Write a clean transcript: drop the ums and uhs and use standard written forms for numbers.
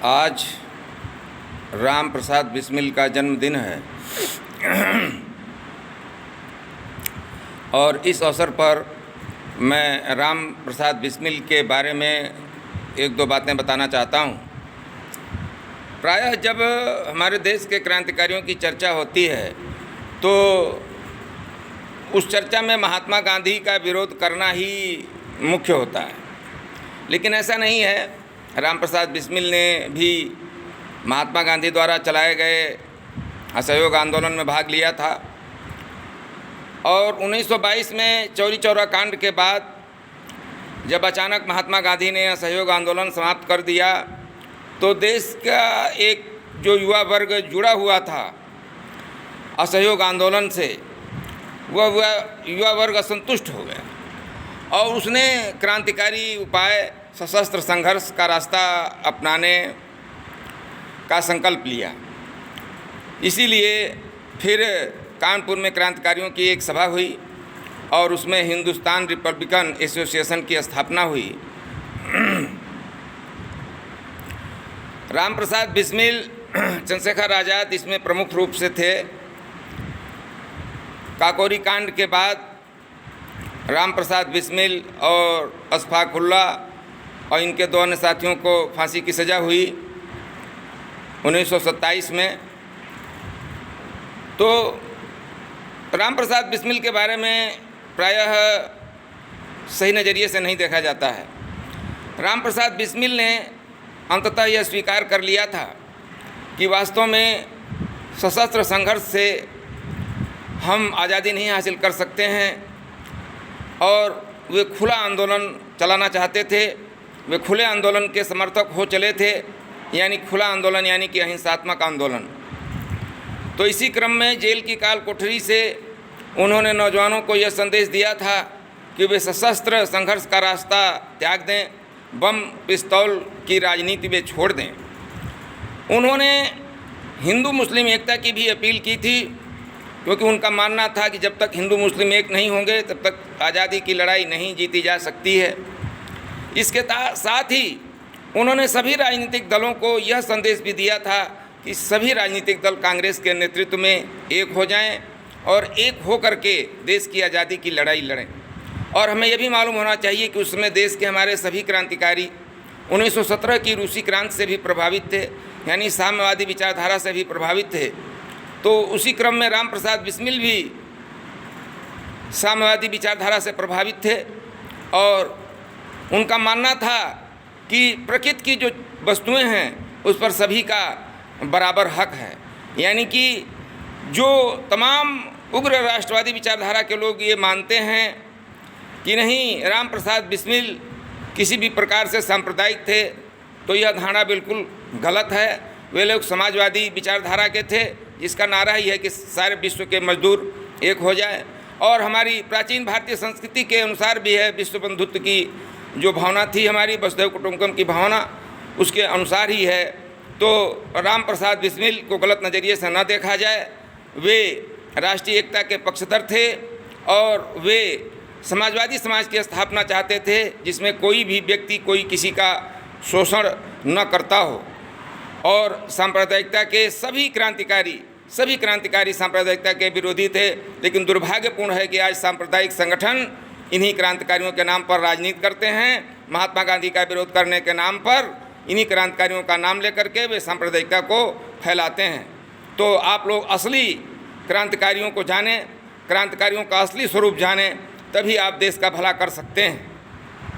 आज राम प्रसाद बिस्मिल का जन्मदिन है और इस अवसर पर मैं राम प्रसाद बिस्मिल के बारे में एक दो बातें बताना चाहता हूँ। प्रायः जब हमारे देश के क्रांतिकारियों की चर्चा होती है तो उस चर्चा में महात्मा गांधी का विरोध करना ही मुख्य होता है, लेकिन ऐसा नहीं है। राम प्रसाद बिस्मिल ने भी महात्मा गांधी द्वारा चलाए गए असहयोग आंदोलन में भाग लिया था और 1922 में चौरी चौरा कांड के बाद जब अचानक महात्मा गांधी ने असहयोग आंदोलन समाप्त कर दिया तो देश का एक जो युवा वर्ग जुड़ा हुआ था असहयोग आंदोलन से, वह युवा वर्ग असंतुष्ट हो गया और उसने क्रांतिकारी उपाय सशस्त्र संघर्ष का रास्ता अपनाने का संकल्प लिया। इसीलिए फिर कानपुर में क्रांतिकारियों की एक सभा हुई और उसमें हिंदुस्तान रिपब्लिकन एसोसिएशन की स्थापना हुई। राम प्रसाद बिस्मिल, चंद्रशेखर आज़ाद इसमें प्रमुख रूप से थे। काकोरी कांड के बाद राम प्रसाद बिस्मिल और अशफाक उल्ला और इनके दो अन्य साथियों को फांसी की सज़ा हुई 1927 में। तो राम प्रसाद बिस्मिल के बारे में प्रायः सही नज़रिए से नहीं देखा जाता है। राम प्रसाद बिस्मिल ने अंततः यह स्वीकार कर लिया था कि वास्तव में सशस्त्र संघर्ष से हम आज़ादी नहीं हासिल कर सकते हैं और वे खुला आंदोलन चलाना चाहते थे। वे खुले आंदोलन के समर्थक हो चले थे, यानी खुला आंदोलन यानी कि अहिंसात्मक आंदोलन। तो इसी क्रम में जेल की काल कोठरी से उन्होंने नौजवानों को यह संदेश दिया था कि वे सशस्त्र संघर्ष का रास्ता त्याग दें, बम पिस्तौल की राजनीति वे छोड़ दें। उन्होंने हिंदू मुस्लिम एकता की भी अपील की थी, क्योंकि उनका मानना था कि जब तक हिंदू मुस्लिम एक नहीं होंगे तब तक आज़ादी की लड़ाई नहीं जीती जा सकती है। इसके साथ ही उन्होंने सभी राजनीतिक दलों को यह संदेश भी दिया था कि सभी राजनीतिक दल कांग्रेस के नेतृत्व में एक हो जाएं और एक हो करके देश की आज़ादी की लड़ाई लड़ें। और हमें यह भी मालूम होना चाहिए कि उस समय देश के हमारे सभी क्रांतिकारी 1917 की रूसी क्रांति से भी प्रभावित थे, यानी साम्यवादी विचारधारा से भी प्रभावित थे। तो उसी क्रम में राम प्रसाद बिस्मिल भी साम्यवादी विचारधारा से प्रभावित थे और उनका मानना था कि प्रकृति की जो वस्तुएं हैं उस पर सभी का बराबर हक है। यानी कि जो तमाम उग्र राष्ट्रवादी विचारधारा के लोग ये मानते हैं कि नहीं, राम प्रसाद बिस्मिल किसी भी प्रकार से सांप्रदायिक थे, तो यह धारणा बिल्कुल गलत है। वे लोग समाजवादी विचारधारा के थे, जिसका नारा ही है कि सारे विश्व के मजदूर एक हो जाए। और हमारी प्राचीन भारतीय संस्कृति के अनुसार भी है, विश्व बंधुत्व की जो भावना थी हमारी, वसुधैव कुटुंबकम की भावना, उसके अनुसार ही है। तो राम प्रसाद बिस्मिल को गलत नज़रिए से न देखा जाए। वे राष्ट्रीय एकता के पक्षधर थे और वे समाजवादी समाज की स्थापना चाहते थे, जिसमें कोई भी व्यक्ति कोई किसी का शोषण न करता हो। और सांप्रदायिकता के सभी क्रांतिकारी सांप्रदायिकता के विरोधी थे। लेकिन दुर्भाग्यपूर्ण है कि आज सांप्रदायिक संगठन इन्हीं क्रांतिकारियों के नाम पर राजनीति करते हैं। महात्मा गांधी का विरोध करने के नाम पर इन्हीं क्रांतिकारियों का नाम लेकर के वे सांप्रदायिकता को फैलाते हैं। तो आप लोग असली क्रांतिकारियों को जानें, क्रांतिकारियों का असली स्वरूप जानें, तभी आप देश का भला कर सकते हैं।